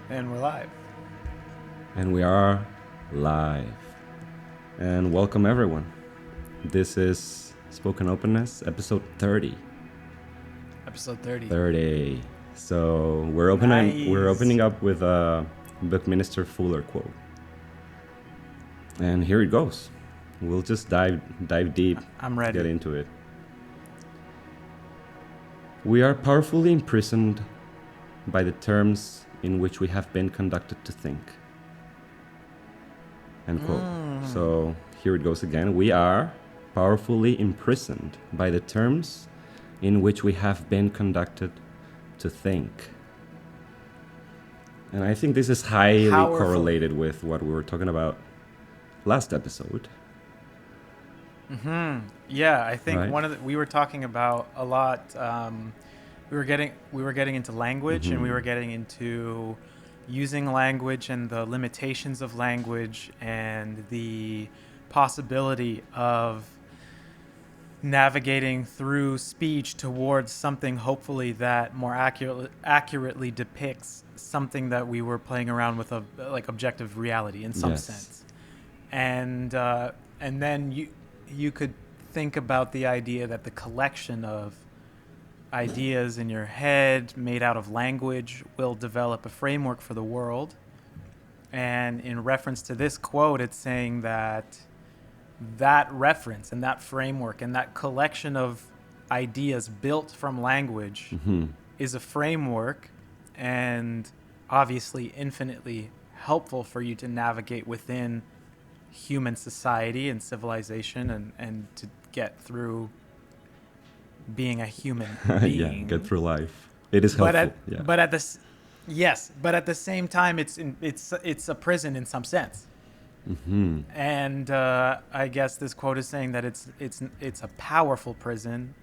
And we're live. And we are live. And welcome everyone. This is Spoken Openness, episode 30. Episode 30. 30. So we're Nice. opening up with a Buckminster Fuller quote. And here it goes. We'll just dive deep, I'm ready. get into it. We are powerfully imprisoned by the terms in which we have been conducted to think. End quote. So here it goes again. We are powerfully imprisoned by the terms in which we have been conducted to think. And I think this is highly correlated with what we were talking about last episode. Yeah, I think Right? we were talking about a lot. We were getting into language, and we were getting into using language and the limitations of language and the possibility of navigating through speech towards something hopefully that more accurately depicts something that we were playing around with, of like objective reality in some Yes. sense. And then you could think about the idea that the collection of ideas in your head made out of language will develop a framework for the world. And in reference to this quote, it's saying that that reference and that framework and that collection of ideas built from language is a framework, and obviously infinitely helpful for you to navigate within human society and civilization, and to get through being a human Yeah, being. get through life. It is helpful. But at this yes, but at the same time, it's a prison in some sense. And I guess this quote is saying that it's a powerful prison,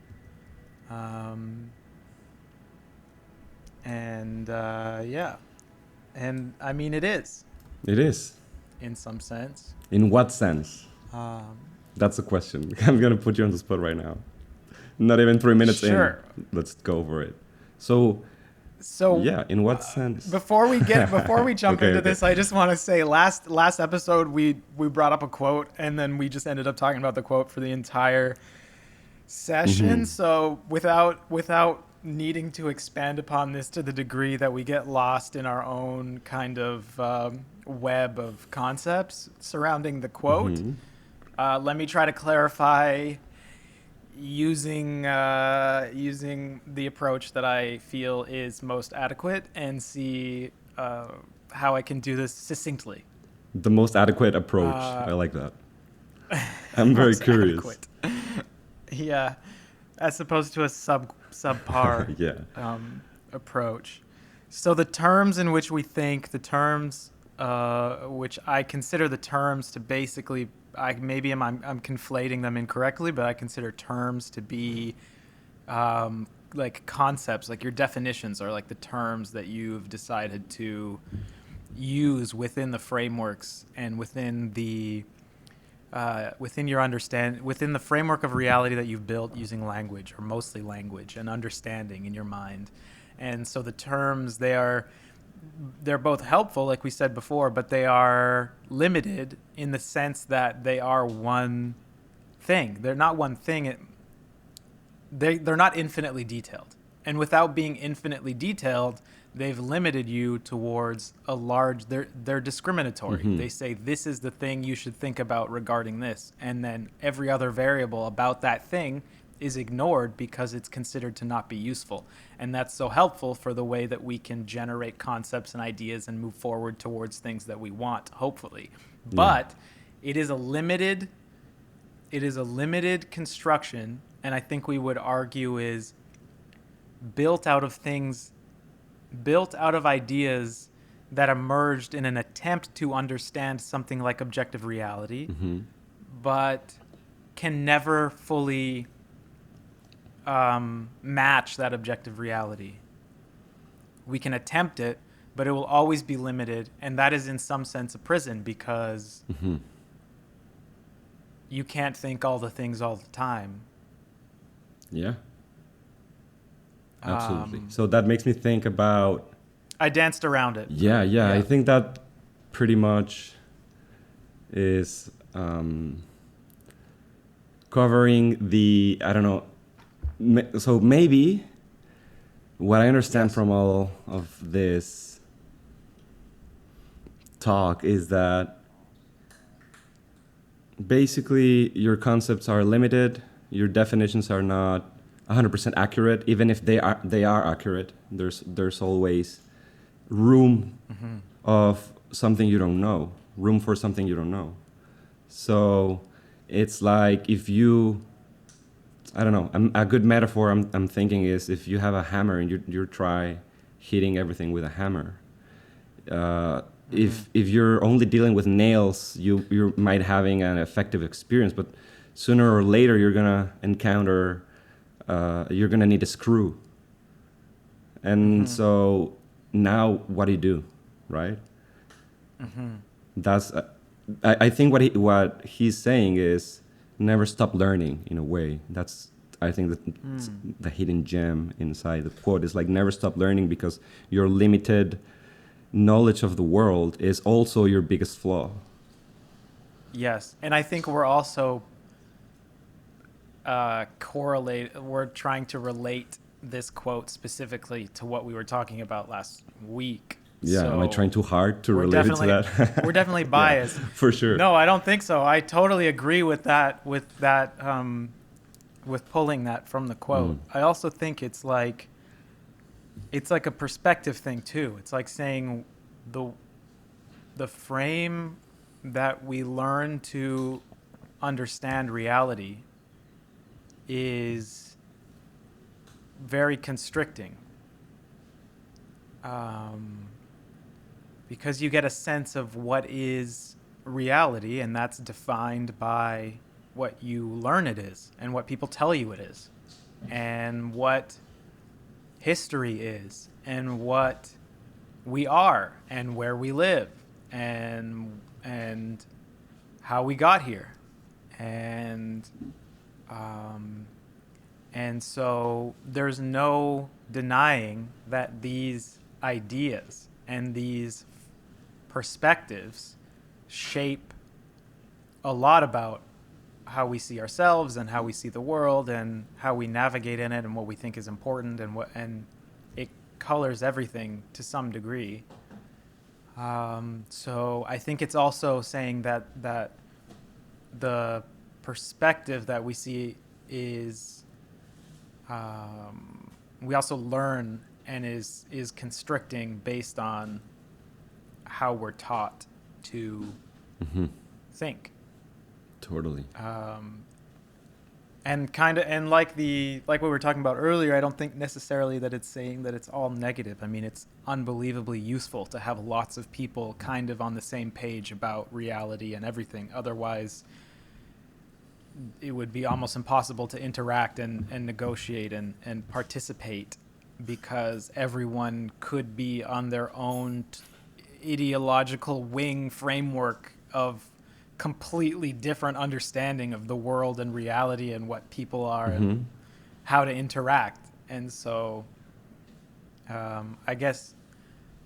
and yeah, and I mean it is It is. in some sense. In what sense? Um, That's the question. I'm going to put you on the spot right now. Not even 3 minutes in. sure. Let's go over it. So, So yeah, in what sense? before we jump into Okay. this, I just want to say last episode we brought up a quote, and then we just ended up talking about the quote for the entire session. So without needing to expand upon this to the degree that we get lost in our own kind of web of concepts surrounding the quote, let me try to clarify using the approach that I feel is most adequate, and see how I can do this succinctly. The most adequate approach. I like that. I'm very Most curious. adequate. Yeah, as opposed to a subpar Yeah. approach. So the terms in which we think, the terms which I consider the terms to basically, I'm conflating them incorrectly, but I consider terms to be like concepts, like your definitions are like the terms that you've decided to use within the frameworks and within the within the framework of reality that you've built using language, or mostly language and understanding in your mind. And so the terms, they're both helpful, like we said before, but they are limited in the sense that they are one thing. They're not one thing. They're not infinitely detailed. And without being infinitely detailed, they've limited you towards a large, they're discriminatory. They say this is the thing you should think about regarding this, and then every other variable about that thing is ignored because it's considered to not be useful. And that's so helpful for the way that we can generate concepts and ideas and move forward towards things that we want, hopefully. But it is a limited construction, and I think we would argue is built out of ideas that emerged in an attempt to understand something like objective reality, but can never fully match that objective reality. We can attempt it, but it will always be limited, and that is in some sense a prison, because you can't think all the things all the time. Yeah. Absolutely. So that makes me think about I danced around it. Yeah. I Yeah. think that pretty much is covering the, I don't know. So maybe what I understand Yes. from all of this talk is that basically your concepts are limited, your definitions are not 100% accurate. Even if they are accurate, there's always room Mm-hmm. of something you don't know, room for something you don't know. So it's like if you, I don't know, a good metaphor I'm thinking is if you have a hammer and you try hitting everything with a hammer. Uh, Mm-hmm. if you're only dealing with nails, you might having an effective experience, but sooner or later you're gonna encounter, you're gonna need a screw, and Mm-hmm. so now what do, right? Mm-hmm. That's I think what he's saying is never stop learning in a way. That's I think that Mm. the hidden gem inside the quote is like never stop learning because your limited knowledge of the world is also your biggest flaw. Yes, and I think we're also correlate. We're trying to relate this quote specifically to what we were talking about last week. Yeah, am I So trying too hard to we're relate it to definitely we're that? definitely Yeah, biased. for sure. No, I don't think so. I totally agree with that. With pulling that from the Mm. quote. I also think it's like a perspective thing too. It's like saying the the frame that we learn to understand reality is very constricting, um, because you get a sense of what is reality, and that's defined by what you learn it is, and what people tell you it is, and what history is, and what we are, and where we live, and how we got here, and um, and so there's no denying that these ideas and these perspectives shape a lot about how we see ourselves and how we see the world and how we navigate in it and what we think is important and it colors everything to some degree. So I think it's also saying that the perspective that we see is we also learn and is constricting based on how we're taught to Hmm. think. Totally. And kind of and like we were talking about earlier, I don't think necessarily that it's saying that it's all negative. I mean, it's unbelievably useful to have lots of people kind of on the same page about reality and everything. Otherwise, it would be almost impossible to interact and negotiate and participate, because everyone could be on their own ideological wing framework of completely different understanding of the world and reality and what people are and Hmm. how to interact. And so I guess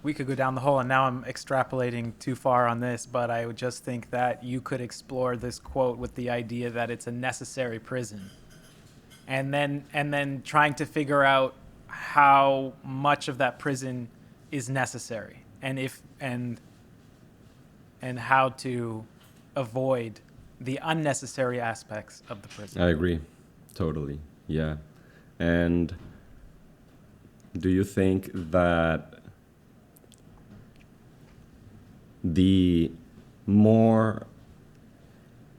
we could go down the hole, and now I'm extrapolating too far on this, but I would just think that you could explore this quote with the idea that it's a necessary prison, and then trying to figure out how much of that prison is necessary, and how to avoid the unnecessary aspects of the prison. I agree. Totally. Yeah. And do you think that the more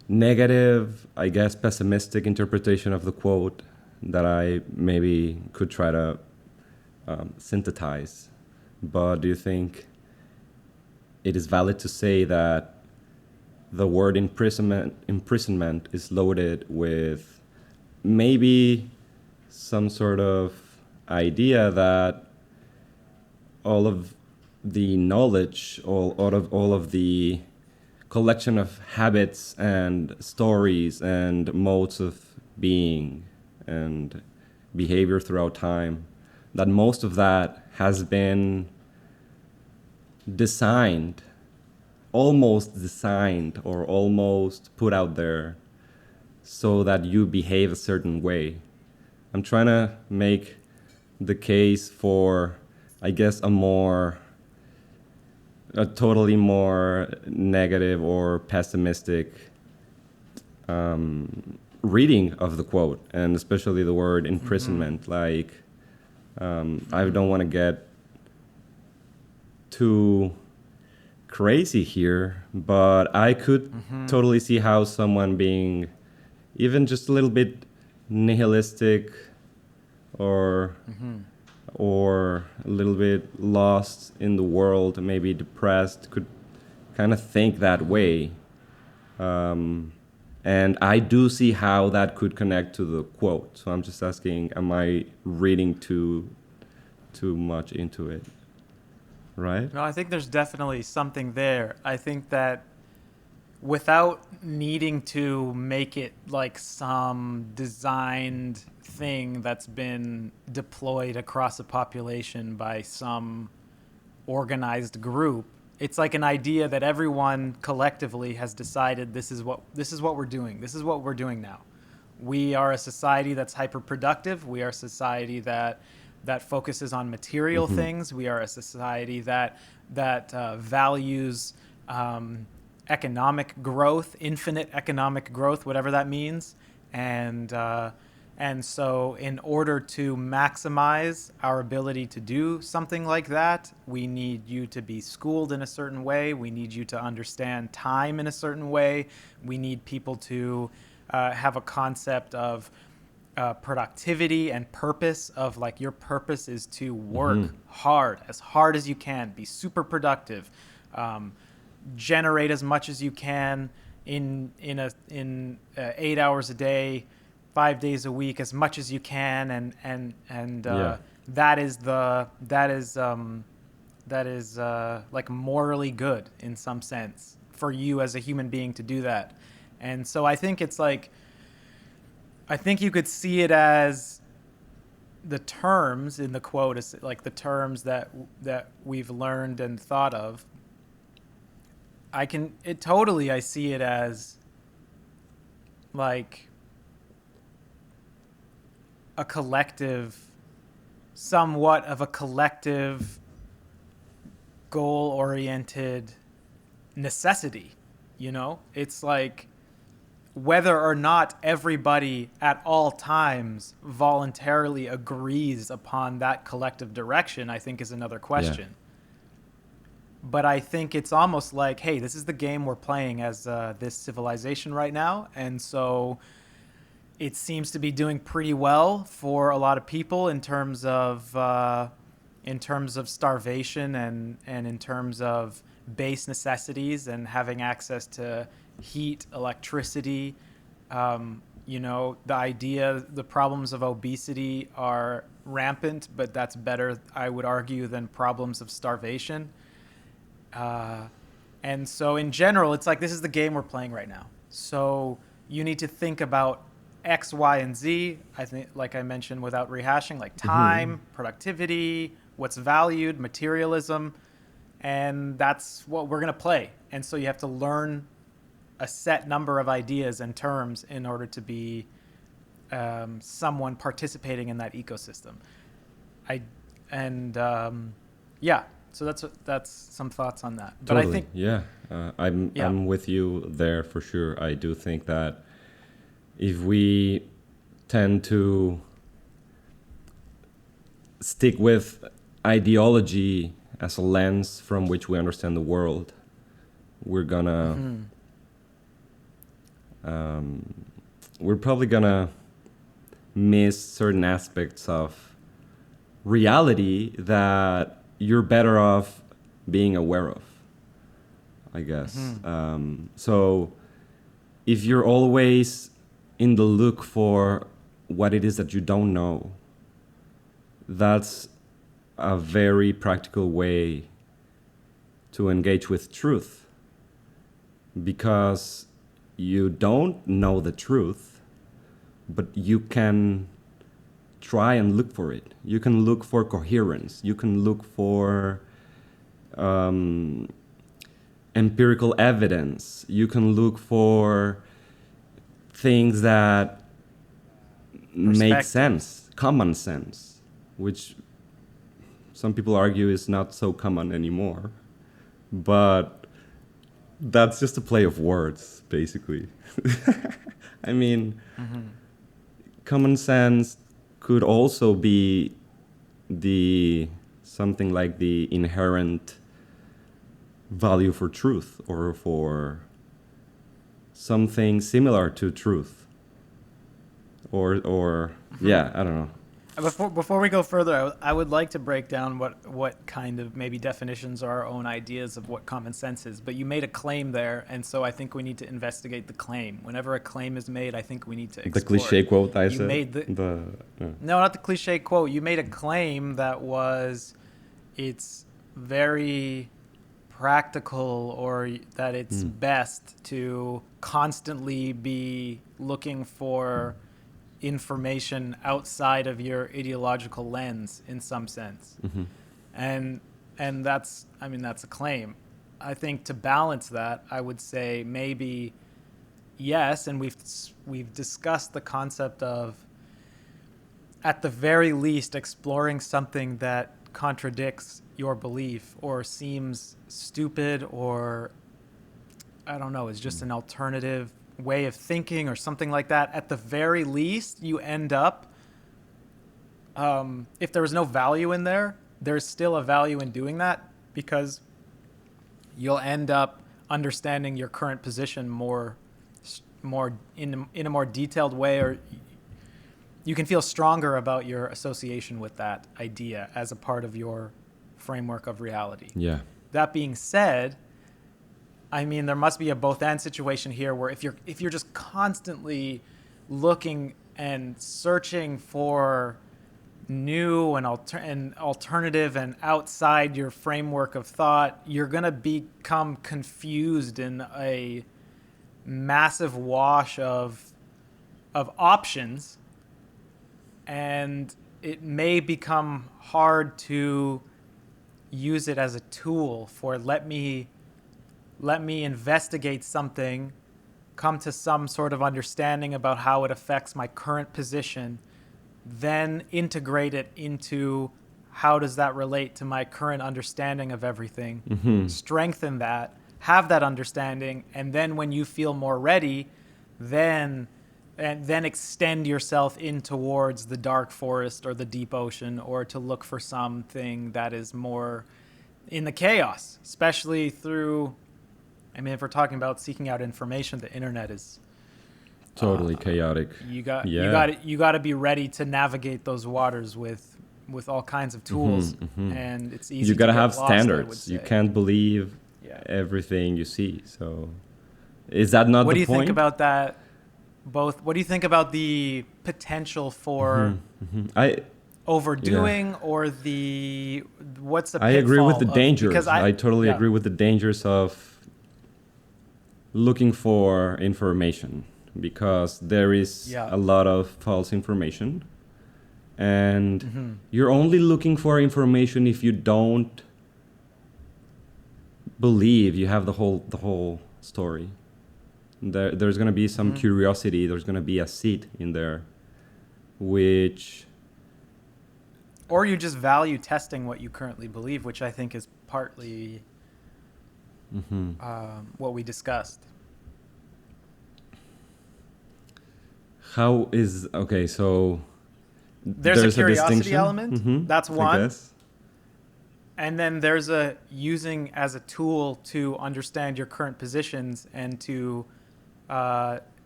negative, I guess, pessimistic interpretation of the quote that I maybe could try to synthesize, but do you think it is valid to say that the word imprisonment is loaded with maybe some sort of idea that all of the knowledge, all of the collection of habits and stories and modes of being and behavior throughout time, that most of that has been designed, almost designed or almost put out there so that you behave a certain way. I'm trying to make the case for, I guess, a totally more negative or pessimistic reading of the quote, and especially the word imprisonment. Like, I don't want to get too crazy here, but I could totally see how someone being even just a little bit nihilistic or or a little bit lost in the world, maybe depressed, could kind of think that way. And I do see how that could connect to the quote. So I'm just asking, am I reading too much into it? Right? No, I think there's definitely something there. I think that without needing to make it like some designed thing that's been deployed across a population by some organized group, it's like an idea that everyone collectively has decided this is what we're doing. This is what we're doing now. We are a society that's hyper productive. We are a society that focuses on material things. We are a society that values economic growth, infinite economic growth, whatever that means, and so in order to maximize our ability to do something like that, we need you to be schooled in a certain way. We need you to understand time in a certain way. We need people to have a concept of productivity and purpose, of like your purpose is to work hard as you can, be super productive, generate as much as you can in 8 hours a day, 5 days a week, as much as you can, and Yeah. that is like morally good in some sense for you as a human being to do that. And so I think it's like, I think you could see it as the terms in the quote is like the terms that we've learned and thought of. I see it as like a collective, somewhat of a collective goal oriented necessity. You know, it's like whether or not everybody at all times voluntarily agrees upon that collective direction, I think is another question. But I think it's almost like, hey, this is the game we're playing as this civilization right now. And so it seems to be doing pretty well for a lot of people in terms of starvation and in terms of base necessities and having access to heat, electricity. The problems of obesity are rampant, but that's better, I would argue, than problems of starvation. And so in general, it's like, this is the game we're playing right now. So you need to think about X, Y, and Z. I think, like I mentioned, without rehashing, like time, productivity, what's valued, materialism, and that's what we're going to play. And so you have to learn a set number of ideas and terms in order to be someone participating in that ecosystem. Yeah. So that's some thoughts on that. But Totally. I think, Yeah. I'm yeah. I'm with you there for sure. I do think that if we tend to stick with ideology as a lens from which we understand the world, we're gonna we're probably gonna miss certain aspects of reality that you're better off being aware of, I guess. So if you're always in the look for what it is that you don't know, that's a very practical way to engage with truth, because you don't know the truth, but you can try and look for it. You can look for coherence. You can look for empirical evidence. You can look for things that make sense, common sense, which some people argue is not so common anymore. But that's just a play of words, basically. I mean, common sense could also be something like the inherent value for truth, or for something similar to truth, or yeah, I don't know. Before we go further, I would like to break down what kind of maybe definitions are our own ideas of what common sense is. But you made a claim there, and so I think we need to investigate the claim. Whenever a claim is made, I think we need to explore The cliche quote I you said. made No, not the cliche quote. You made a claim that was, it's very practical, or that it's best to constantly be looking for information outside of your ideological lens in some sense. And that's, I mean, that's a claim. I think to balance that, I would say maybe yes, and we've discussed the concept of, at the very least, exploring something that contradicts your belief or seems stupid, or I don't know, is just an alternative way of thinking or something like that. At the very least, you end up, if there was no value in there, there's still a value in doing that, because you'll end up understanding your current position more in a more detailed way, or you can feel stronger about your association with that idea as a part of your framework of reality. Yeah. That being said, I mean, there must be a both and situation here, where if you're just constantly looking and searching for new and alternative and outside your framework of thought, you're going to become confused in a massive wash of options, and it may become hard to use it as a tool for let me investigate something, come to some sort of understanding about how it affects my current position, then integrate it into how does that relate to my current understanding of everything, strengthen that, have that understanding, and then when you feel more ready, then extend yourself in towards the dark forest or the deep ocean, or to look for something that is more in the chaos, especially through, I mean, if we're talking about seeking out information, the internet is totally chaotic. You got to be ready to navigate those waters with all kinds of tools, and it's easy. You got to have lost, standards. You can't believe everything you see. So, is that not the point? What do you think about that? What do you think about the potential for overdoing, or what's the pitfall? I agree with the dangers. Because I totally agree with the dangers of looking for information, because there is a lot of false information, and you're only looking for information if you don't believe you have the whole story. There's going to be some curiosity, there's going to be a seed in there, which... Or you just value testing what you currently believe, which I think is partly what we discussed. How is... Okay, so... There's a curiosity element. That's one. I guess. And then there's a using as a tool to understand your current positions, and to...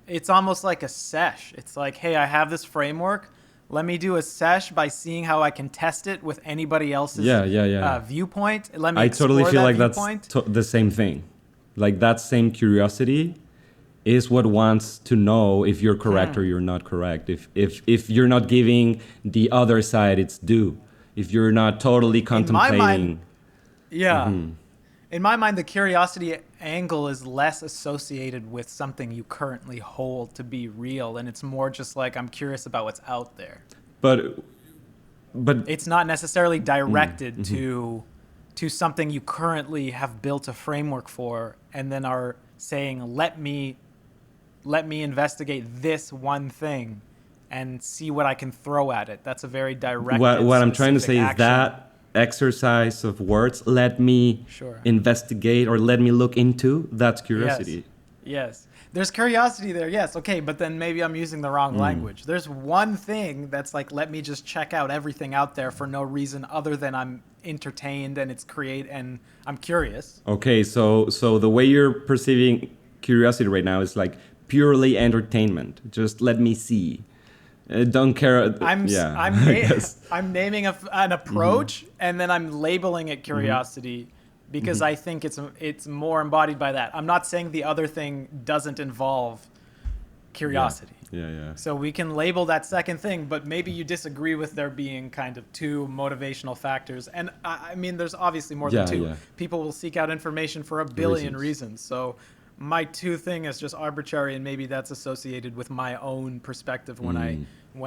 it's almost like a sesh. It's like, hey, I have this framework. Let me do a sesh by seeing how I can test it with anybody else's viewpoint. Let me I totally feel like viewpoint. That's the same thing. Like, that same curiosity is what wants to know if you're correct or you're not correct. If you're not giving the other side its due. If you're not totally contemplating... In my mind, the curiosity angle is less associated with something you currently hold to be real, and it's more just like, I'm curious about what's out there. But it's not necessarily directed to to something you currently have built a framework for, and then are saying, let me investigate this one thing and see what I can throw at it. That's a very What directed, what I'm trying to specific say is action. that exercise of words, let me Sure. investigate or let me look into, that's Yes. curiosity. Yes. There's curiosity there. Yes. Okay. But then maybe I'm using the wrong language. There's one thing that's like, let me just check out everything out there for no reason other than I'm entertained and and I'm curious. Okay, so the way you're perceiving curiosity right now is like purely entertainment. Just let me see. Don't care. Yeah, I guess. I'm naming an approach and then I'm labeling it curiosity because I think it's more embodied by that. I'm not saying the other thing doesn't involve Yeah, curiosity. yeah, yeah. So we can label that second thing, but maybe you disagree with there being kind of two motivational factors. And I mean, there's obviously more than Yeah, two. yeah. People will seek out information for a billion Reasons. reasons. So my two thing is just arbitrary, and maybe that's associated with my own perspective when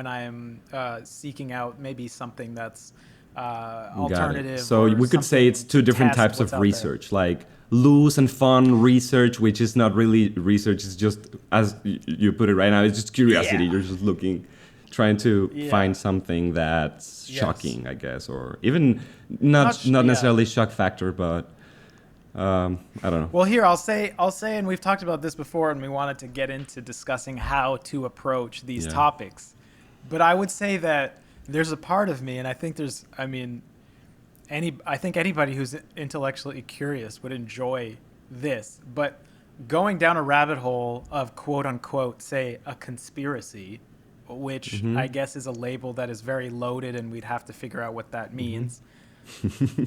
I am seeking out maybe something that's Got it. alternative So or we could say it's something two to different test types what's of out there. research, like loose and fun research, which is not really research. It's just, as you put it right now, it's just curiosity. Yeah. You're just looking, trying to Yeah. find something that's Yes. shocking, I guess, or even Not not yeah. necessarily shock factor, but I don't know. Well, here I'll say, and we've talked about this before, and we wanted to get into discussing how to approach these Yeah. topics. But I would say that there's a part of me, and I think I mean, I think anybody who's intellectually curious would enjoy this. But going down a rabbit hole of quote unquote, say, a conspiracy, which I guess is a label that is very loaded, and we'd have to figure out what that means.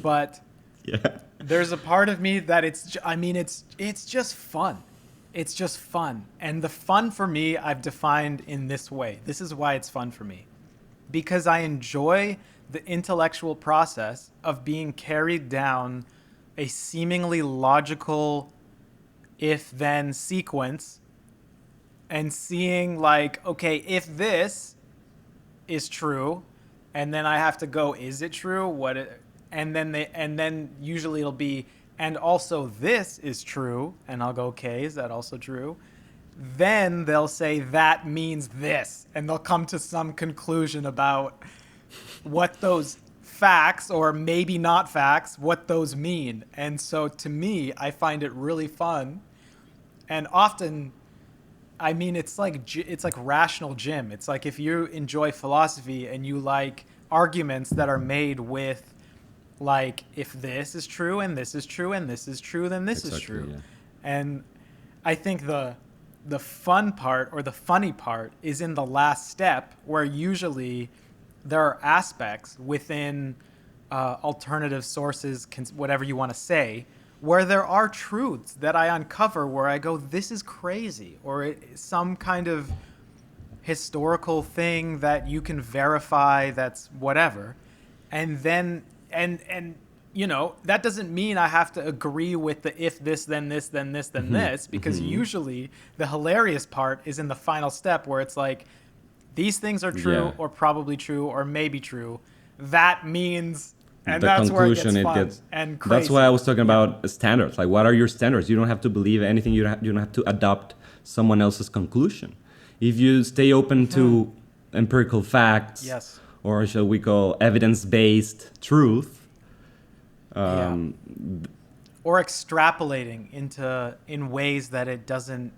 But Yeah. there's a part of me that I mean it's just fun. It's just fun. And the fun for me I've defined in this way. This is why it's fun for me. Because I enjoy the intellectual process of being carried down a seemingly logical if then sequence and seeing like, okay, if this is true, and then I have to go, is it true? And then usually it'll be, and also this is true, and I'll go, okay, is that also true? Then they'll say that means this, and they'll come to some conclusion about what those facts or maybe not facts, what those mean. And so to me, I find it really fun, and often I mean, it's like rational gym. It's like if you enjoy philosophy and you like arguments that are made with like if this is true and this is true and this is true, then this is Exactly. true. Yeah. And I think the fun part or the funny part is in the last step where usually there are aspects within alternative sources, whatever you want to say, where there are truths that I uncover where I go, this is crazy, or some kind of historical thing that you can verify that's whatever. And then, and you know, that doesn't mean I have to agree with the if this, then this, then this, then this, because usually the hilarious part is in the final step where it's like, these things are true Yeah. or probably true or maybe true. That means, and The that's where it conclusion gets it fun gets. and That's crazy. why I was talking Yeah. about standards. Like, what are your standards? You don't have to believe anything. You don't have to adopt someone else's conclusion. If you stay open to empirical facts, Yes. or shall we call evidence-based truth, Yeah. Or extrapolating in ways that it doesn't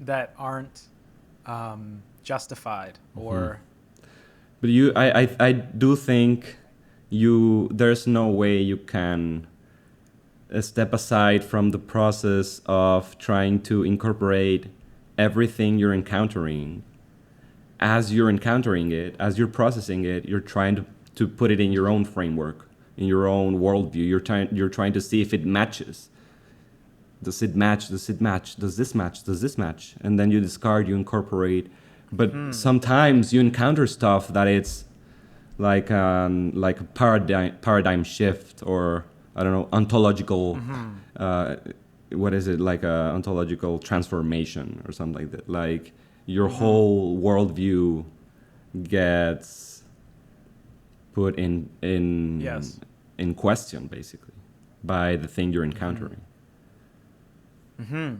that aren't justified or but I do think there's no way you can step aside from the process of trying to incorporate everything you're encountering. As you're encountering it, as you're processing it, you're trying to put it in your own framework, in your own worldview. You're trying to see if it matches. Does it match? Does it match? Does this match? Does this match? And then you discard, you incorporate. But sometimes you encounter stuff that it's like a paradigm shift, or I don't know, ontological. What is it, like a ontological transformation or something like that? Like your whole worldview gets put yes. in question, basically. by the thing you're Mm-hmm. encountering. Mm-hmm.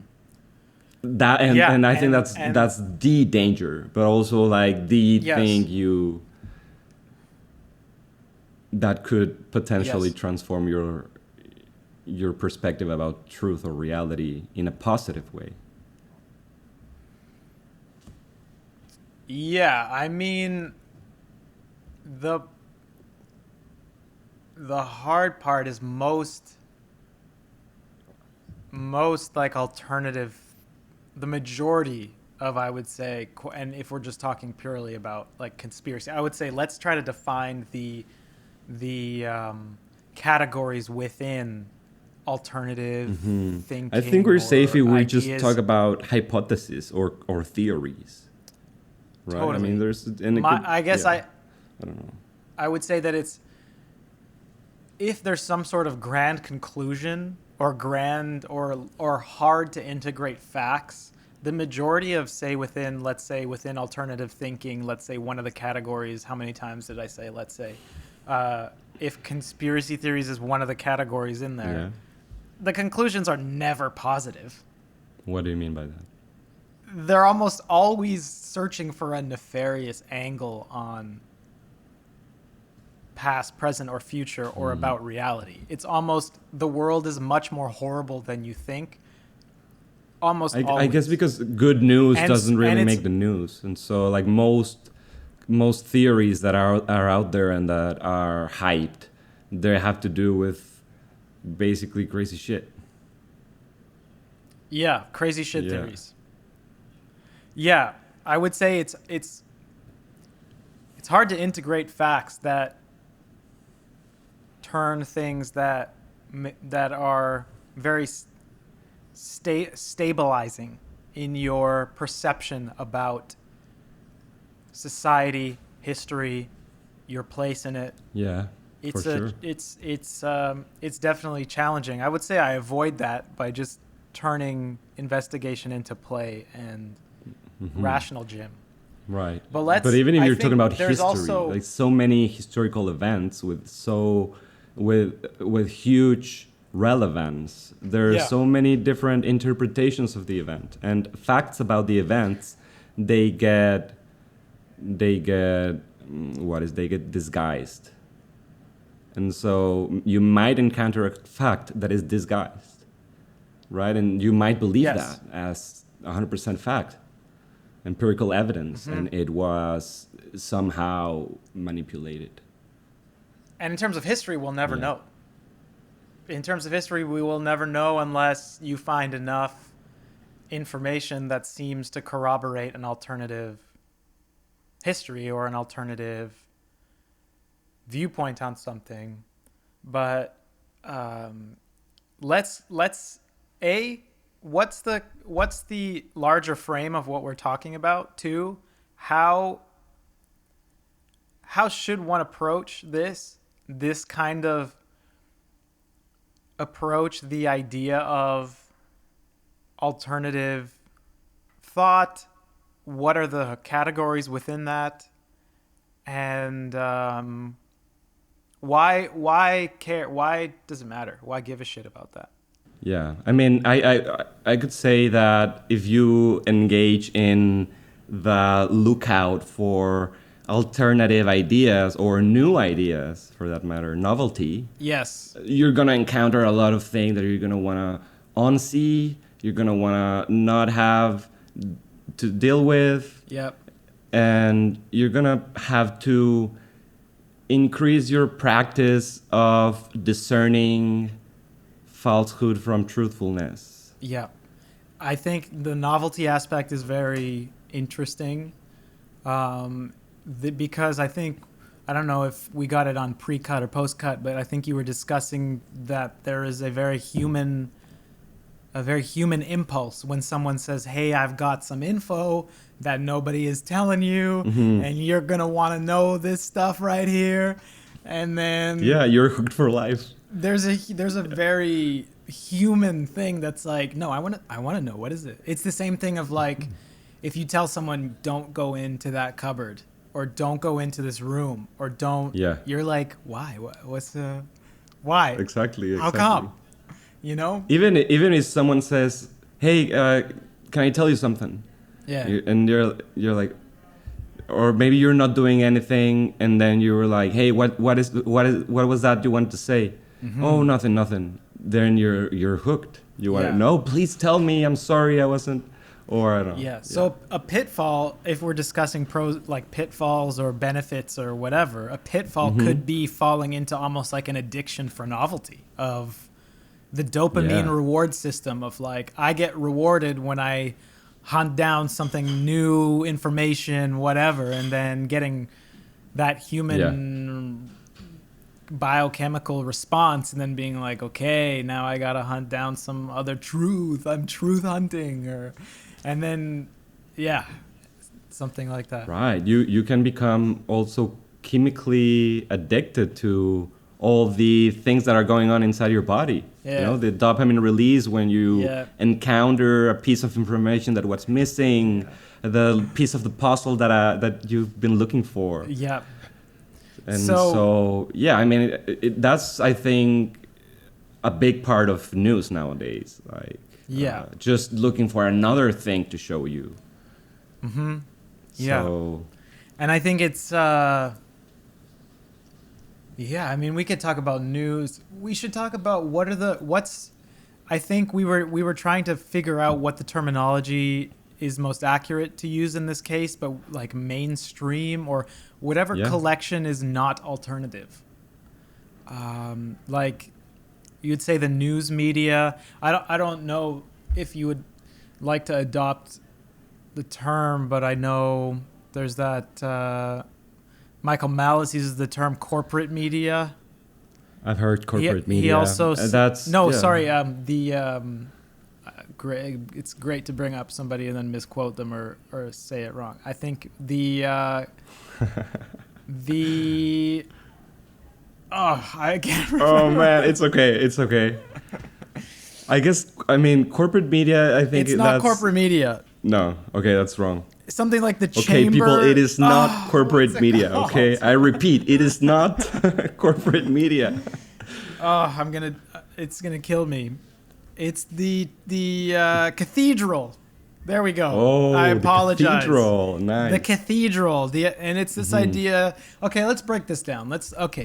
That Yeah, and I think that's the danger, but also like the yes, thing that could potentially yes, transform your perspective about truth or reality in a positive way. yeah. I mean, the the hard part is most like alternative, the majority of, I would say, and if we're just talking purely about like conspiracy, I would say let's try to define the categories within alternative I think thinking we're safe or if we just talk ideas. about hypotheses or theories, right? I mean, Totally. there's and it could I guess yeah, I don't know. I would say that it's, if there's some sort of grand conclusion or grand or hard to integrate facts, the majority of, say, within, let's say within alternative thinking, let's say one of the categories, how many times did I say let's say, if conspiracy theories is one of the categories in there, Yeah. the conclusions are never positive. What do you mean by that? They're almost always searching for a nefarious angle on past, present, or future, or about reality. It's almost, the world is much more horrible than you think, almost I guess always. because good news doesn't And really it's, make the news, and so like most theories that are out there and that are hyped, they have to do with basically crazy shit. yeah, crazy shit Yeah. theories. Yeah, I would say it's hard to integrate facts that turn things that are very stabilizing in your perception about society, history, your place in it. Yeah, for sure. It's definitely challenging. I would say I avoid that by just turning investigation into play and rational gym. Right. But But even if I you're talking think about there's history, also, like so many historical events with huge relevance, there are yeah, so many different interpretations of the event and facts about the events. They get they get disguised, and so you might encounter a fact that is disguised, right? And you might believe yes. that as 100% fact, empirical evidence, Hmm. and it was somehow manipulated. And in terms of history, we'll never Yeah. know. In terms of history, we will never know unless you find enough information that seems to corroborate an alternative history or an alternative viewpoint on something. But um, let's a what's the larger frame of what we're talking about? Two, how how should one approach this kind of approach the idea of alternative thought? What are the categories within that? And why care? Why does it matter? Why give a shit about that? Yeah, I mean, I could say that if you engage in the lookout for alternative ideas or new ideas, for that matter, novelty, Yes. you're gonna encounter a lot of things that you're gonna wanna unsee. You're gonna wanna not have to deal with, Yep. and you're gonna have to increase your practice of discerning falsehood from truthfulness. Yep. I think the novelty aspect is very interesting, because I think, I don't know if we got it on pre-cut or post-cut, but I think you were discussing that there is a very human impulse when someone says, "Hey, I've got some info that nobody is telling you, and you're gonna want to know this stuff right here." And then Yeah, you're hooked for life. there's a very human thing that's like, no, I want to know, what is it. It's the same thing of like, if you tell someone, don't go into that cupboard, or don't go into this room, or don't, Yeah. you're like, why, what's Why? Exactly. How come? You know? Even if someone says, "Hey, can I tell you something?" Yeah. And you're like, or maybe you're not doing anything, and then you were like, "Hey, what was that you wanted to say?" Oh, nothing. Then you're hooked. You want to Yeah. know? Please tell me. I'm sorry, I wasn't. Or I don't know. Yeah. So a pitfall, if we're discussing pros like pitfalls or benefits or whatever, a pitfall could be falling into almost like an addiction for novelty of the dopamine Yeah. reward system of like I get rewarded when I hunt down something new, information, whatever, and then getting that human biochemical response and then being like, okay, now I gotta hunt down some other truth. I'm truth hunting, or and then yeah, something like that. Right. You can become also chemically addicted to all the things that are going on inside your body. Yeah. You know, the dopamine release when you Yeah. encounter a piece of information that was missing, the piece of the puzzle that you've been looking for. Yeah. And So- so yeah, I mean, that's, I think, a big part of news nowadays. Like, Yeah. just looking for another thing to show you. Yeah. So, And I think it's yeah, I mean we could talk about news. We should talk about what's I think we were trying to figure out what the terminology is most accurate to use in this case, but like mainstream or whatever Yeah. collection is not alternative. Like you'd say the news media. I don't know if you would like to adopt the term, but I know there's that Michael Malice uses the term corporate media. I've heard corporate media. He also That's no, yeah. sorry. Great. It's great to bring up somebody and then misquote them or say it wrong. I think the I can't remember. Oh man, it's okay. I mean, corporate media. I think It's not corporate media. No, okay, that's wrong. Something like the Okay, chamber. people, it is not corporate what's it media. called? Okay, I repeat, it is not corporate media. Oh, it's gonna kill me. It's the cathedral. There we go. Oh, I apologize. The cathedral, nice. The cathedral. And it's this idea. Okay, let's break this down.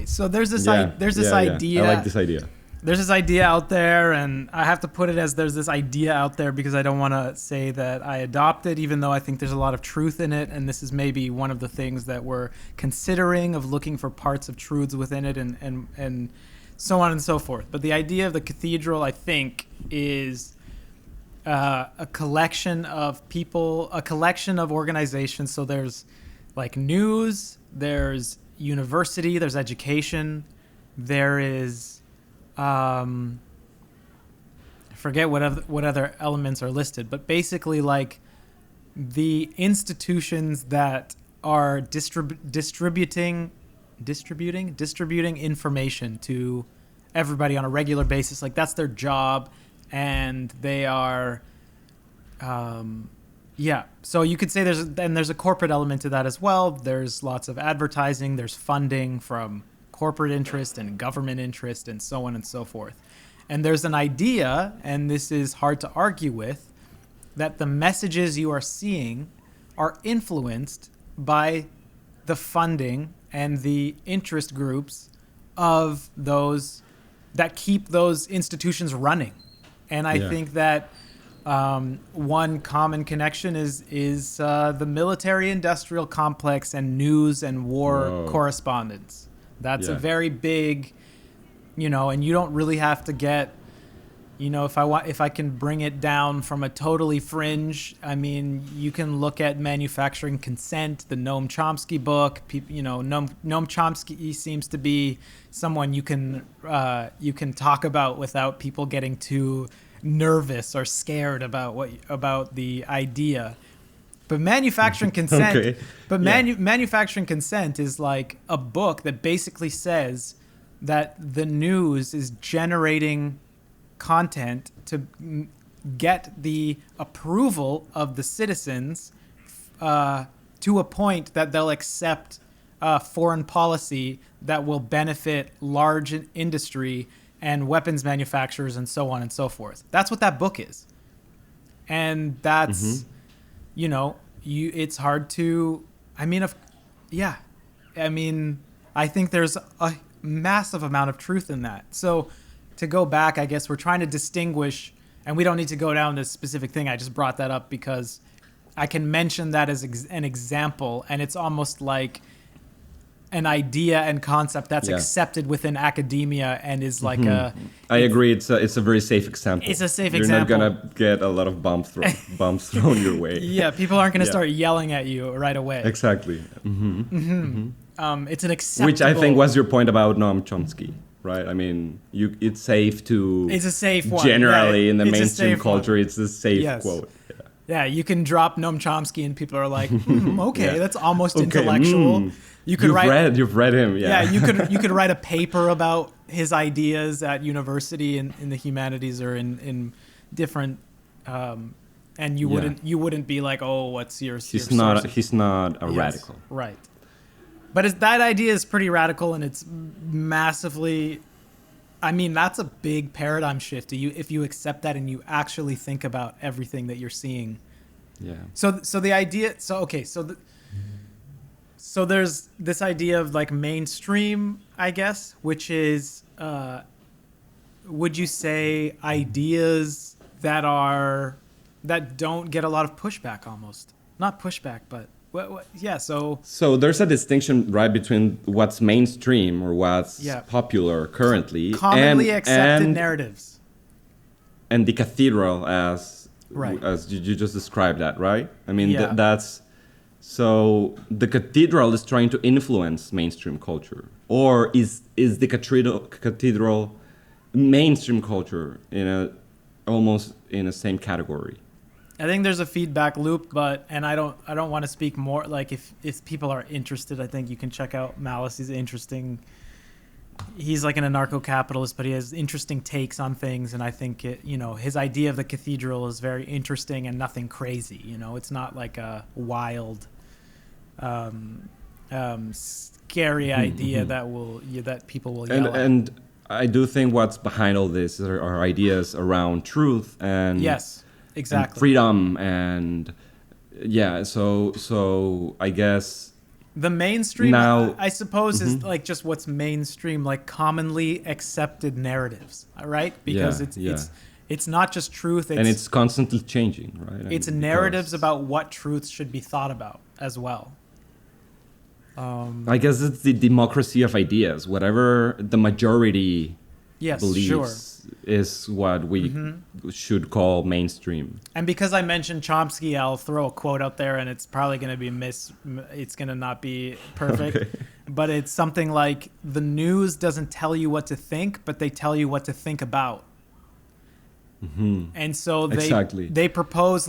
So there's this Yeah, idea. I like this idea. There's this idea out there, and I have to put it as there's this idea out there because I don't want to say that I adopt it, even though I think there's a lot of truth in it. And this is maybe one of the things that we're considering of looking for parts of truths within it and so on and so forth. But the idea of the cathedral, I think, is a collection of people, a collection of organizations. So there's like news, there's university, there's education, there is I forget what other elements are listed, but basically like the institutions that are distributing information to everybody on a regular basis. Like that's their job, and they are so you could say there's a corporate element to that as well. There's lots of advertising, there's funding from corporate interest and government interest and so on and so forth. And there's an idea, and this is hard to argue with, that the messages you are seeing are influenced by the funding and the interest groups of those that keep those institutions running. And I think that one common connection is the military-industrial complex and news and war correspondence. That's a very big, and you don't really have to get, if I can bring it down from a totally fringe, I mean, you can look at manufacturing consent, the Noam Chomsky book. Noam Chomsky seems to be someone you can talk about without people getting too nervous or scared about the idea. But manufacturing consent, manufacturing consent is like a book that basically says that the news is generating content to get the approval of the citizens to a point that they'll accept foreign policy that will benefit large industry and weapons manufacturers and so on and so forth. That's what that book is. And that's, you know, it's hard to, I mean, yeah, I mean, I think there's a massive amount of truth in that. So to go back, I guess we're trying to distinguish, and we don't need to go down this specific thing. I just brought that up because I can mention that as an example, and it's almost like an idea and concept that's accepted within academia and is like I agree. It's a very safe example. It's a safe You're example. You're not gonna get a lot of bumps thrown your way. Yeah, people aren't gonna start yelling at you right away. Exactly. It's an acceptable. Which I think was your point about Noam Chomsky, right? I mean, it's safe to. It's a safe one. Generally, in the it's mainstream culture, it's a safe quote. Yeah, you can drop Noam Chomsky and people are like, okay, that's almost intellectual. You could You've read him, yeah. You could write a paper about his ideas at university in the humanities or in different, and you wouldn't be like, oh, what's your? He's not a radical, right? But that idea is pretty radical, and it's massively. I mean, that's a big paradigm shift. If you accept that and you actually think about everything that you're seeing. Yeah. So the idea. So there's this idea of like mainstream, I guess, which is, would you say ideas that don't get a lot of pushback almost? Not pushback, but yeah. So there's a distinction, right, between what's mainstream or what's popular currently, commonly accepted narratives, and the cathedral as you just described that, right? I mean, that's. So the cathedral is trying to influence mainstream culture, or is the cathedral mainstream culture almost in the same category? I think there's a feedback loop, and I don't want to speak more. Like if people are interested, I think you can check out Malice. He's interesting. He's like an anarcho-capitalist, but he has interesting takes on things, and I think his idea of the cathedral is very interesting and nothing crazy. It's not like a wild, scary idea that people will yell at. And I do think what's behind all this are ideas around truth and yes, exactly, and freedom and So I guess. The mainstream, now, I suppose, is like just what's mainstream, like commonly accepted narratives, right? Because it's not just truth. And it's constantly changing, right? It's narratives about what truths should be thought about as well. I guess it's the democracy of ideas. Whatever the majority believes is what we should call mainstream. And because I mentioned Chomsky, I'll throw a quote out there, and it's probably going to be it's going to not be perfect. Okay. But it's something like, the news doesn't tell you what to think, but they tell you what to think about. And so they propose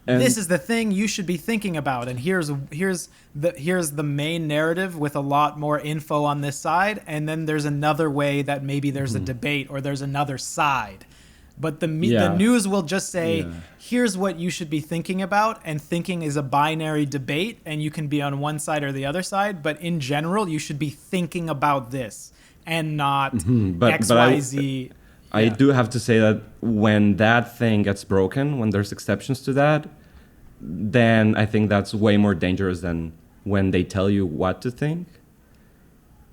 this is the thing you should be thinking about, and here's the main narrative with a lot more info on this side, and then there's another way that maybe there's a debate or there's another side, but the news will just say here's what you should be thinking about, and thinking is a binary debate, and you can be on one side or the other side, but in general you should be thinking about this and not XYZ. I do have to say that when that thing gets broken, when there's exceptions to that, then I think that's way more dangerous than when they tell you what to think.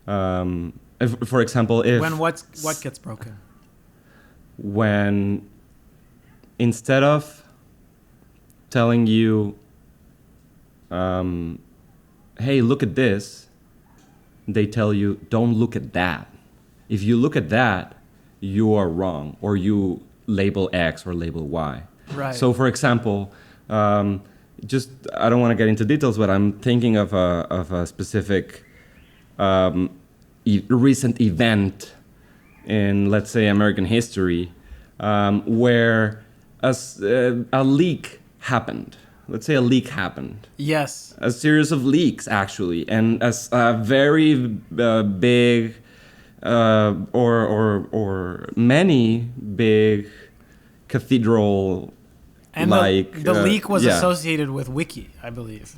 For example, what gets broken? When instead of telling you, hey, look at this, they tell you, don't look at that. If you look at that, you are wrong, or you label X or label Y. Right. So, for example, I don't want to get into details, but I'm thinking of a specific recent event in, let's say, American history, where a leak happened. Let's say a leak happened. Yes. A series of leaks, actually, and as a very big. Or many big cathedral, and the leak was associated with Wiki, I believe.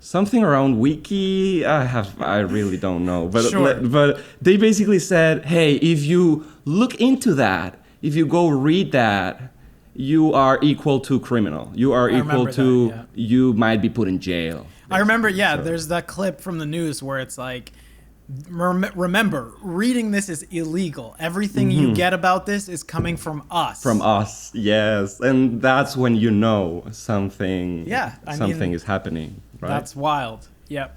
something around wiki. I really don't know, but Sure. but they basically said, hey, if you look into that, if you go read that, you are equal to criminal. You are I equal remember that, to yeah. you might be put in jail. I remember, Basically. yeah, So there's that clip from the news where it's like, remember, reading this is illegal. Everything you get about this is coming from from us. us, yes, and that's when you know Yeah, I something mean, is happening, right? that's wild. Yep.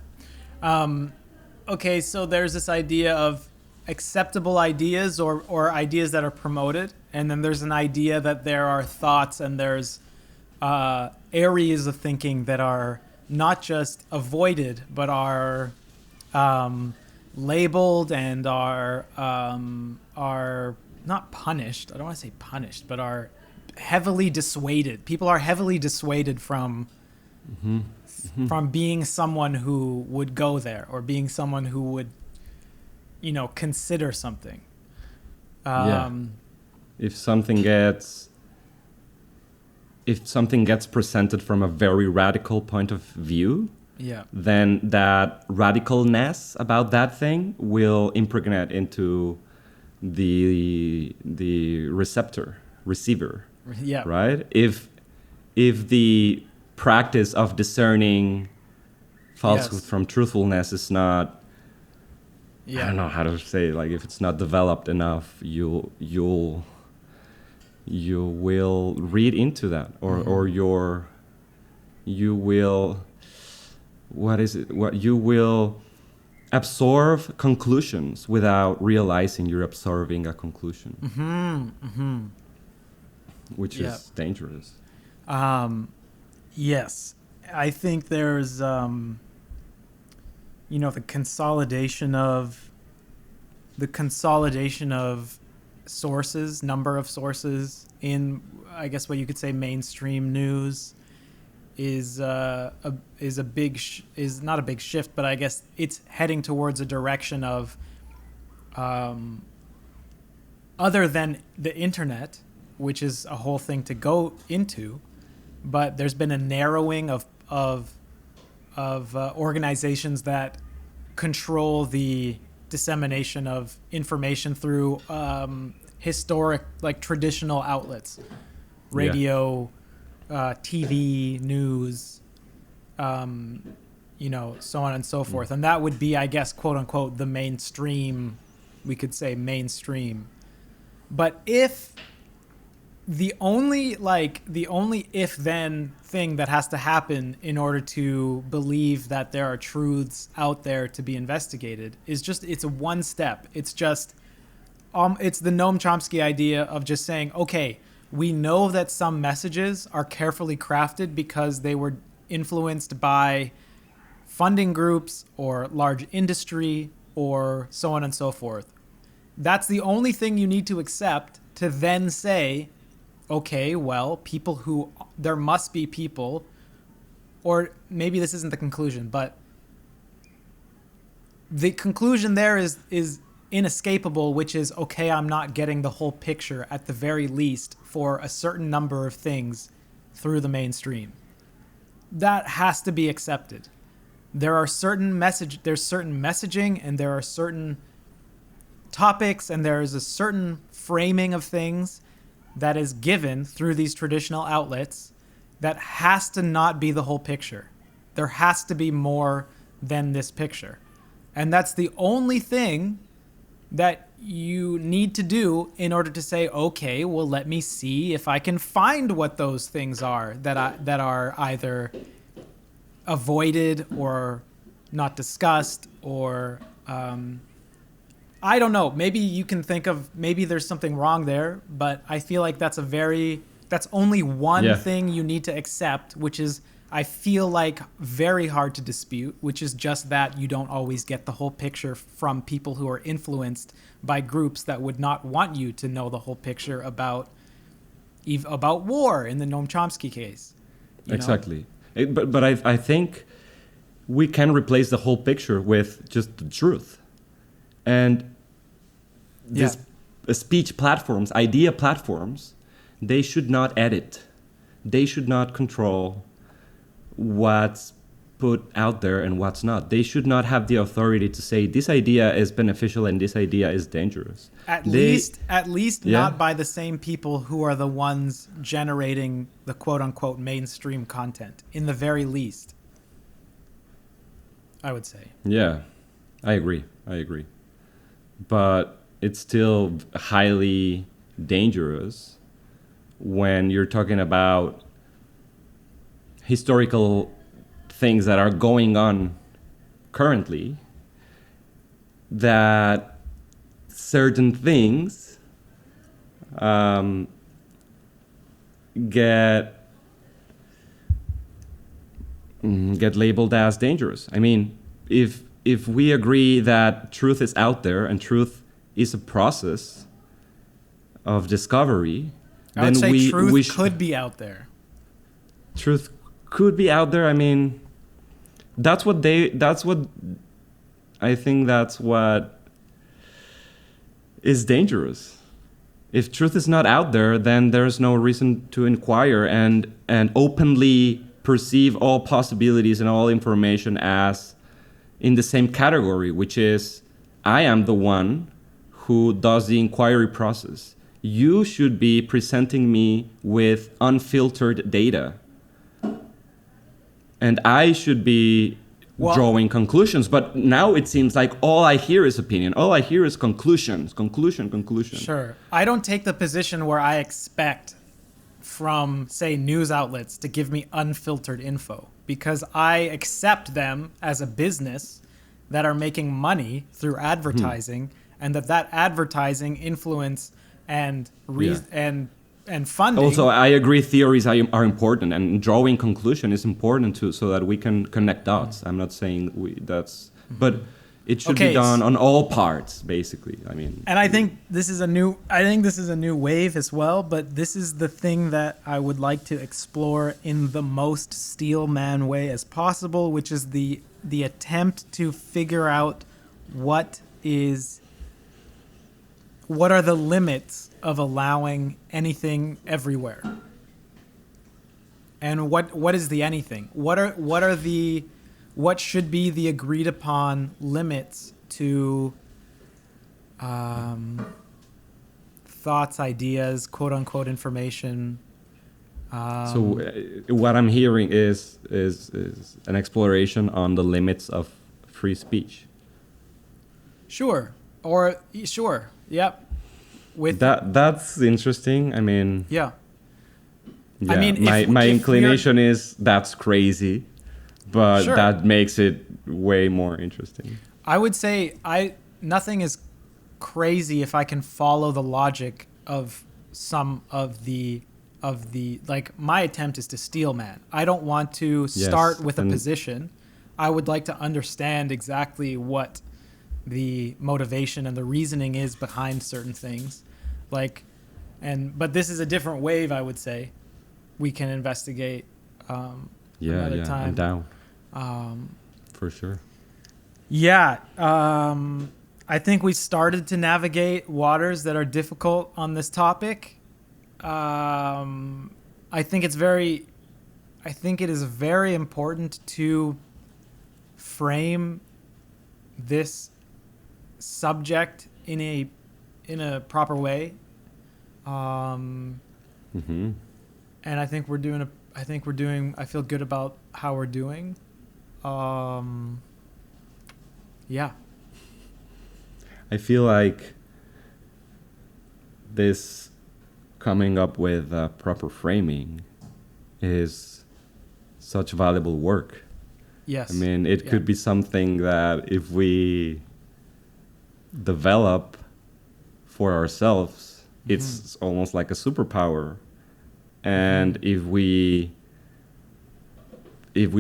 Okay, so there's this idea of acceptable ideas or ideas that are promoted, and then there's an idea that there are thoughts and there's areas of thinking that are not just avoided but are um, labeled and are not punished. I don't want to say punished, but are heavily dissuaded. People are heavily dissuaded from being someone who would go there or being someone who would, consider something. Yeah. Um, If something gets presented from a very radical point of view, yeah. then that radicalness about that thing will impregnate into the receiver, Yeah. right? If the practice of discerning falsehood Yes. from truthfulness is not, I Yeah. don't know how to say, like if it's not developed enough, you will read into that, or you will, what is it, what you will absorb conclusions without realizing you're absorbing a conclusion, which Yeah. is dangerous. Yes. I think there's, the consolidation of sources, number of sources in, I guess what you could say, mainstream news is is a big is not a big shift, but I guess it's heading towards a direction of other than the internet, which is a whole thing to go into, but there's been a narrowing of organizations that control the dissemination of information through historic, like traditional outlets, radio, TV, news, so on and so forth. And that would be, I guess, quote unquote, the mainstream. We could say mainstream. But if the only if then thing that has to happen in order to believe that there are truths out there to be investigated is just, it's a one step. It's just it's the Noam Chomsky idea of just saying, okay, we know that some messages are carefully crafted because they were influenced by funding groups or large industry or so on and so forth. That's the only thing you need to accept to then say, okay, well, there must be people, or maybe this isn't the conclusion, but the conclusion there is inescapable, which is, okay, I'm not getting the whole picture at the very least for a certain number of things through the mainstream. That has to be accepted. There's certain messaging, and there are certain topics, and there is a certain framing of things that is given through these traditional outlets that has to not be the whole picture. There has to be more than this picture. And that's the only thing that you need to do in order to say, okay, well, let me see if I can find what those things are that are either avoided or not discussed, or I don't know. Maybe you can think of, maybe there's something wrong there, but I feel like that's only one thing you need to accept, which is, I feel like, very hard to dispute, which is just that you don't always get the whole picture from people who are influenced by groups that would not want you to know the whole picture about war in the Noam Chomsky case. Exactly. But I think we can replace the whole picture with just the truth. And these speech platforms, idea platforms, they should not edit. They should not control what's put out there and what's not. They should not have the authority to say this idea is beneficial and this idea is dangerous. At They, least yeah, not by the same people who are the ones generating the quote unquote mainstream content. In the very least, I would say. yeah, I agree. I agree. But it's still highly dangerous when you're talking about historical things that are going on currently, that certain things get get labeled as dangerous. I mean, if we agree that truth is out there and truth is a process of discovery, I would then say we truth could be out there. truth could be out there. I mean, that's what I think that's what is dangerous. If truth is not out there, then there's no reason to inquire and openly perceive all possibilities and all information as in the same category, which is I am the one who does the inquiry process. You should be presenting me with unfiltered data. And I should be drawing conclusions. But now it seems like all I hear is opinion. All I hear is conclusion. Sure. I don't take the position where I expect from, say, news outlets to give me unfiltered info, because I accept them as a business that are making money through advertising, and that advertising influence and funding. Also, I agree theories are important, and drawing conclusion is important too, so that we can connect dots. I'm not saying but it should be done on all parts, basically. I mean, and I think this is a new wave as well, but this is the thing that I would like to explore in the most Steelman way as possible, which is the attempt to figure out what are the limits of allowing anything everywhere, and what is the anything? What should be the agreed upon limits to thoughts, ideas, quote unquote information? So what I'm hearing is an exploration on the limits of free speech. Sure. Yep. With that's interesting. I mean, yeah. yeah. I mean, my inclination is that's crazy, but Sure. that makes it way more interesting. I would say nothing is crazy if I can follow the logic of some of the like, my attempt is to Steelman. I don't want to start with a position. I would like to understand exactly what the motivation and the reasoning is behind certain things, but this is a different wave. I would say we can investigate another time. I'm down. For sure. Yeah, I think we started to navigate waters that are difficult on this topic. I think it is very important to frame this subject in a proper way, and I think I feel good about how we're doing. Yeah, I feel like this coming up with proper framing is such valuable work. yes. I mean, it could be something that if we develop for ourselves, it's almost like a superpower. And if we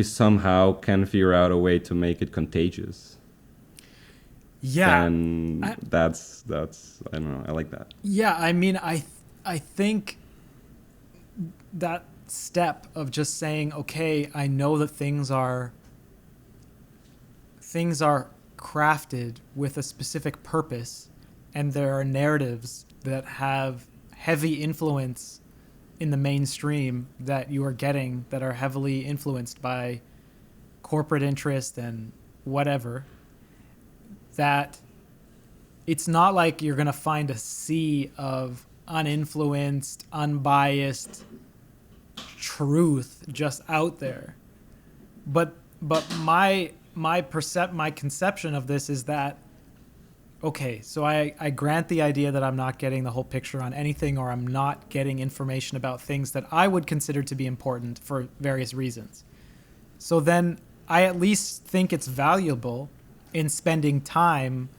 somehow can figure out a way to make it contagious, then that's I don't know, I like that. Yeah, I mean, I think that step of just saying, okay, I know that things are crafted with a specific purpose, and there are narratives that have heavy influence in the mainstream that you are getting that are heavily influenced by corporate interest and whatever, that it's not like you're going to find a sea of uninfluenced, unbiased truth just out there. But my conception of this is that, okay, so I grant the idea that I'm not getting the whole picture on anything, or I'm not getting information about things that I would consider to be important for various reasons. So then I at least think it's valuable in spending time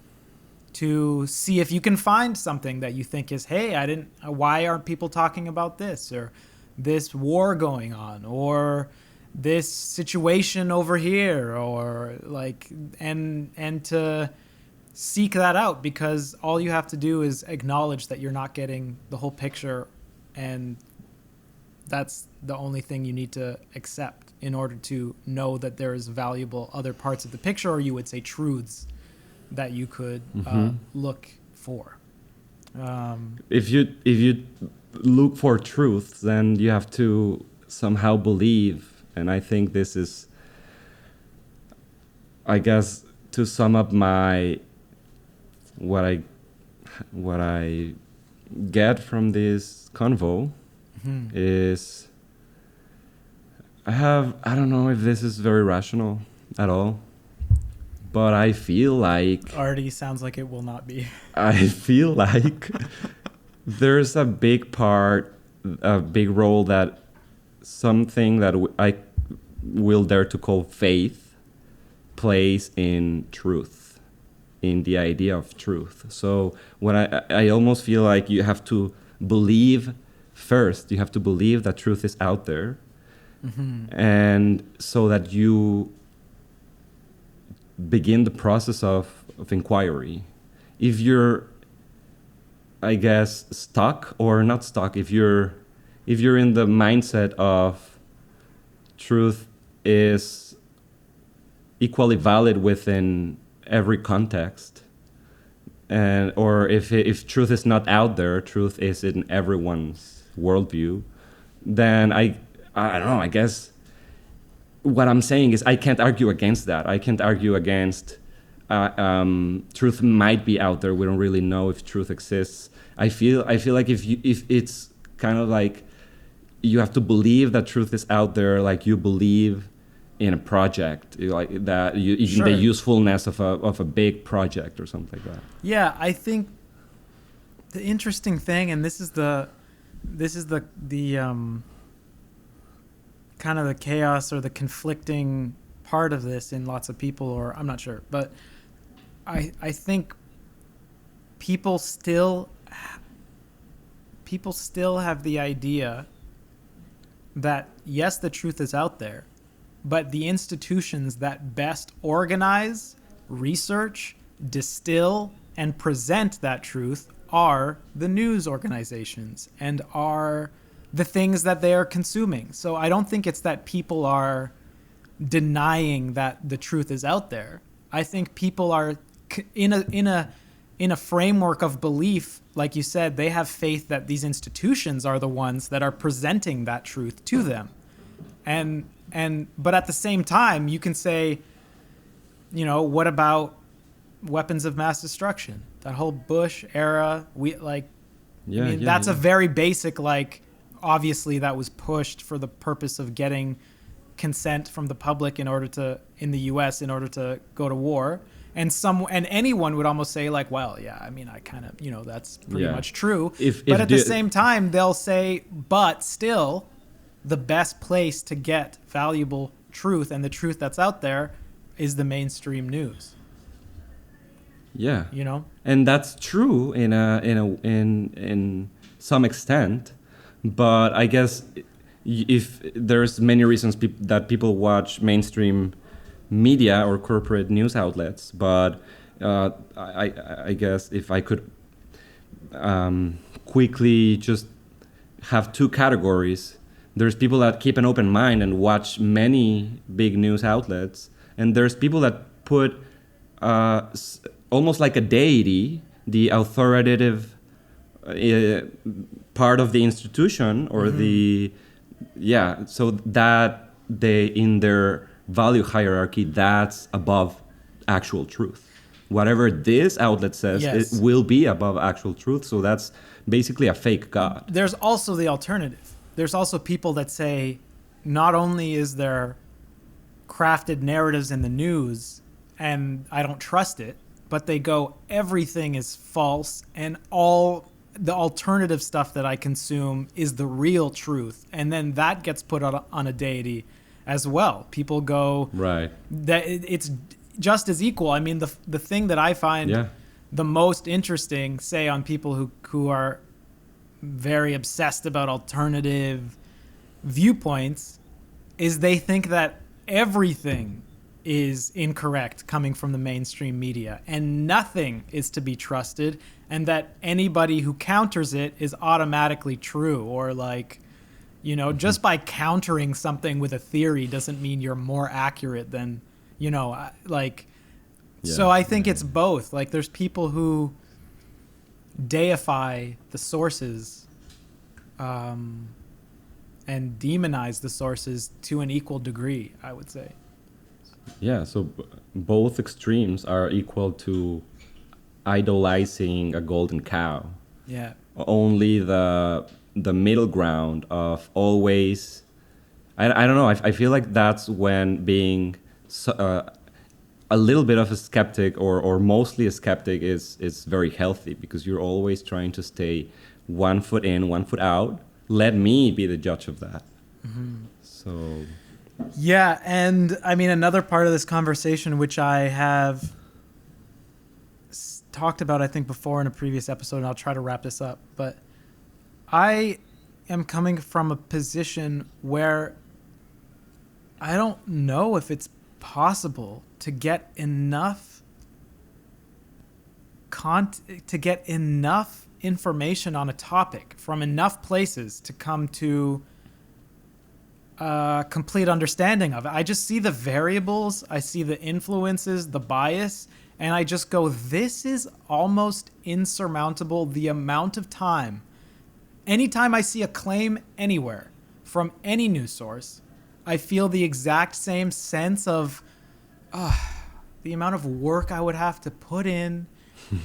to see if you can find something that you think is, hey, why aren't people talking about this, or this war going on, or this situation over here, or like, and to seek that out, because all you have to do is acknowledge that you're not getting the whole picture, and that's the only thing you need to accept in order to know that there is valuable other parts of the picture, or you would say truths that you could look for. If you look for truth, then you have to somehow believe, and I think this is, I guess, to sum up what I get from this convo is, I don't know if this is very rational at all, but I feel like... Already sounds like it will not be. I feel like there's a big role that something that I will dare to call faith plays in truth, in the idea of truth. So when I almost feel like you have to believe first, you have to believe that truth is out there, and so that you begin the process of inquiry. If you're, I guess, stuck or not stuck, if you're in the mindset of truth is equally valid within every context, and or if truth is not out there, truth is in everyone's worldview, then I don't know, I guess what I'm saying is I can't argue against that. I can't argue against truth might be out there. We don't really know if truth exists. I feel like if it's kind of like you have to believe that truth is out there, like you believe in a project, like that, Sure. the usefulness of a big project or something like that. Yeah, I think the interesting thing, and this is the kind of the chaos or the conflicting part of this in lots of people, or I'm not sure, but I think people still have the idea that yes, the truth is out there, but the institutions that best organize, research, distill, and present that truth are the news organizations and are the things that they are consuming. So I don't think it's that people are denying that the truth is out there. I think people are in a framework of belief, like you said, they have faith that these institutions are the ones that are presenting that truth to them. But at the same time, you can say, what about weapons of mass destruction? That whole Bush era, that's a very basic, obviously that was pushed for the purpose of getting consent from the public in the US in order to go to war. And anyone would almost say I kind of, that's pretty much true. But at the same time, they'll say, but still the best place to get valuable truth and the truth that's out there is the mainstream news. Yeah. And that's true in some extent, but I guess if there's many reasons that people watch mainstream media or corporate news outlets, but I guess if I could quickly just have two categories. There's people that keep an open mind and watch many big news outlets, and there's people that put almost like a deity, the authoritative part of the institution, or so that they, in their value hierarchy that's above actual truth. Whatever this outlet says, Yes. it will be above actual truth. So that's basically a fake God. There's also the alternative. There's also people that say not only is there crafted narratives in the news and I don't trust it, but they go, everything is false and all the alternative stuff that I consume is the real truth. And then that gets put on a deity as well. People go, Right. that it's just as equal. I mean, the thing that I find Yeah. the most interesting, say on people who are very obsessed about alternative viewpoints, is they think that everything is incorrect coming from the mainstream media and nothing is to be trusted, and that anybody who counters it is automatically true, or like, you know, just by countering something with a theory doesn't mean you're more accurate than, you know, like, so I think it's both. Like, there's people who deify the sources and demonize the sources to an equal degree, I would say. Yeah, so both extremes are equal to idolizing a golden cow. Yeah. Only the middle ground of always, I don't know, I feel like that's when being a little bit of a skeptic or mostly a skeptic is very healthy, because you're always trying to stay 1 foot in, 1 foot out. Let me be the judge of that. So Yeah, and I mean, another part of this conversation, which I have talked about, I think, before in a previous episode, and I'll try to wrap this up, but I am coming from a position where I don't know if it's possible to get enough information on a topic from enough places to come to complete understanding of it. I just see the variables, I see the influences, the bias, and I just go, this is almost insurmountable. The amount of time, anytime I see a claim anywhere from any news source, I feel the exact same sense of the amount of work I would have to put in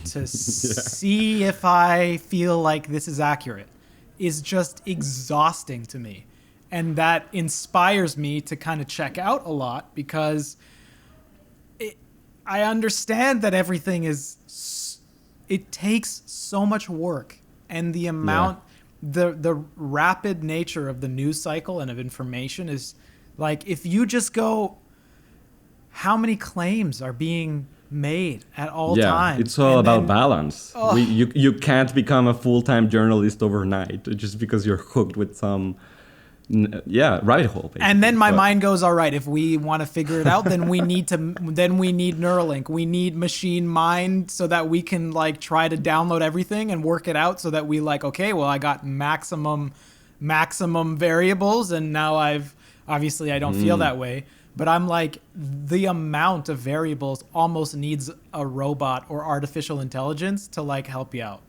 to see if I feel like this is accurate is just exhausting to me. And that inspires me to kind of check out a lot, because I understand that everything it takes so much work, and the amount, the rapid nature of the news cycle and of information is like, if you just go, how many claims are being made at all times? It's all about balance. You can't become a full-time journalist overnight just because you're hooked with some rabbit hole, basically. And then my mind goes, all right, if we want to figure it out, then we need Neuralink. We need machine mind so that we can like try to download everything and work it out, so that we like, okay, well, I got maximum variables, and now obviously I don't feel that way. But I'm like, the amount of variables almost needs a robot or artificial intelligence to like help you out.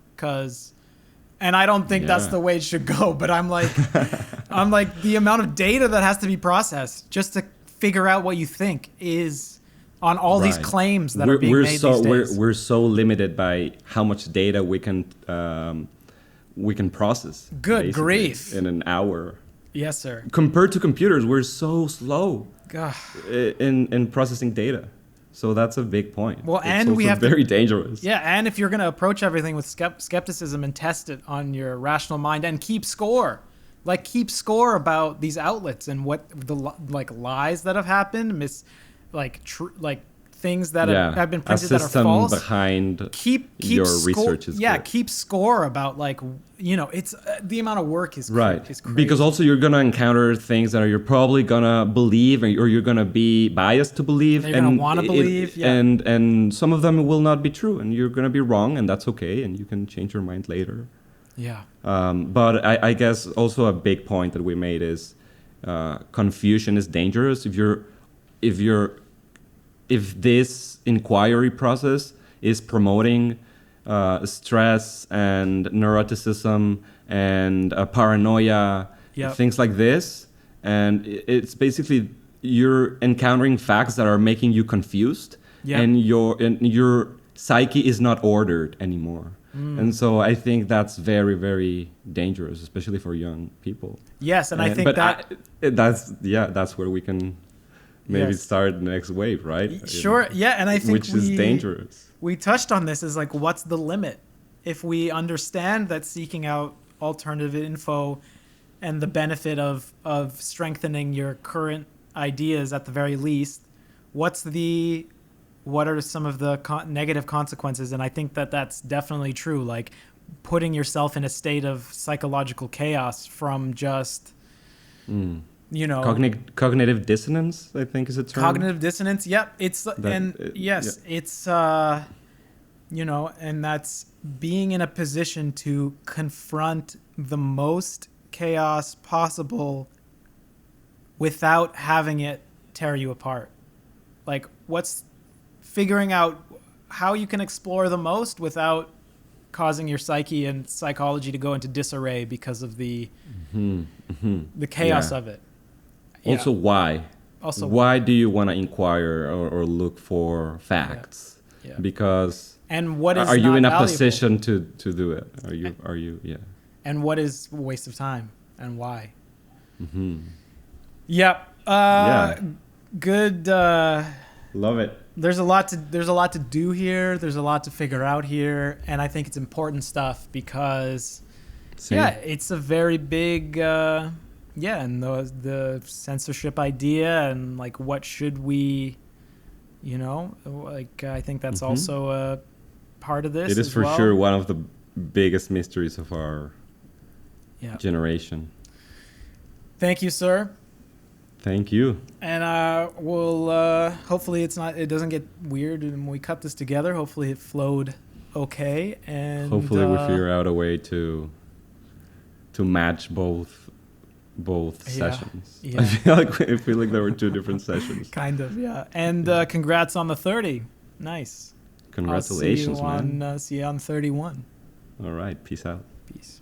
And I don't think that's the way it should go. But I'm like, the amount of data that has to be processed just to figure out what you think is on all these claims that are being made these days. We're so limited by how much data we can process. Good grief. In an hour. Yes, sir. Compared to computers, we're so slow in processing data. So that's a big point. Well, it's and also we have very dangerous. Yeah, and if you're going to approach everything with skepticism and test it on your rational mind and keep score about these outlets and what the like lies that have happened, things that have been printed that are false. Behind keep your score, research is good. Keep score about it's the amount of work is right. Is crazy. Because also you're gonna encounter things that you're probably gonna believe, or you're gonna be biased to believe, you're gonna want to believe, and some of them will not be true, and you're gonna be wrong, and that's okay, and you can change your mind later. Yeah. But I guess also a big point that we made is confusion is dangerous. If this inquiry process is promoting stress and neuroticism and paranoia, things like this, and it's basically you're encountering facts that are making you confused, Yeah. and your psyche is not ordered anymore. And so I think that's very, very dangerous, especially for young people. Yes, and I think but that that's where we can maybe Yes. start the next wave, right? Sure. Yeah, and I think Which is dangerous. We touched on this, is like, what's the limit? If we understand that seeking out alternative info and the benefit of strengthening your current ideas at the very least, what are some of the negative consequences? And I think that that's definitely true. Like putting yourself in a state of psychological chaos from just, you know, Cognitive dissonance, I think, is a term. cognitive dissonance. Yep. It's, Yeah. it's, you know, and that's being in a position to confront the most chaos possible without having it tear you apart. Like figuring out how you can explore the most without causing your psyche and psychology to go into disarray because of the chaos Yeah. of it. Also, why? Also, Why do you want to inquire or look for facts? Yeah. Because and what is are you not in a valuable? position to do it? Are you yeah. And what is a waste of time and why? Mm-hmm. Yep. Yeah. Good. Love it. There's a lot to do here. There's a lot to figure out here, and I think it's important stuff because, Same. yeah, it's a very big, and the censorship idea and like what should we, you know, like I think that's also a part of this. It is as for well. sure one of the biggest mysteries of our generation. Thank you, sir. Thank you. And we'll hopefully it doesn't get weird and we cut this together. Hopefully it flowed okay, and Hopefully we figure out a way to match both sessions. Yeah. I feel like there were two different sessions. Kind of, yeah. And congrats on the 30. Nice. Congratulations, I'll see you man. see you on 31. All right, peace out. Peace.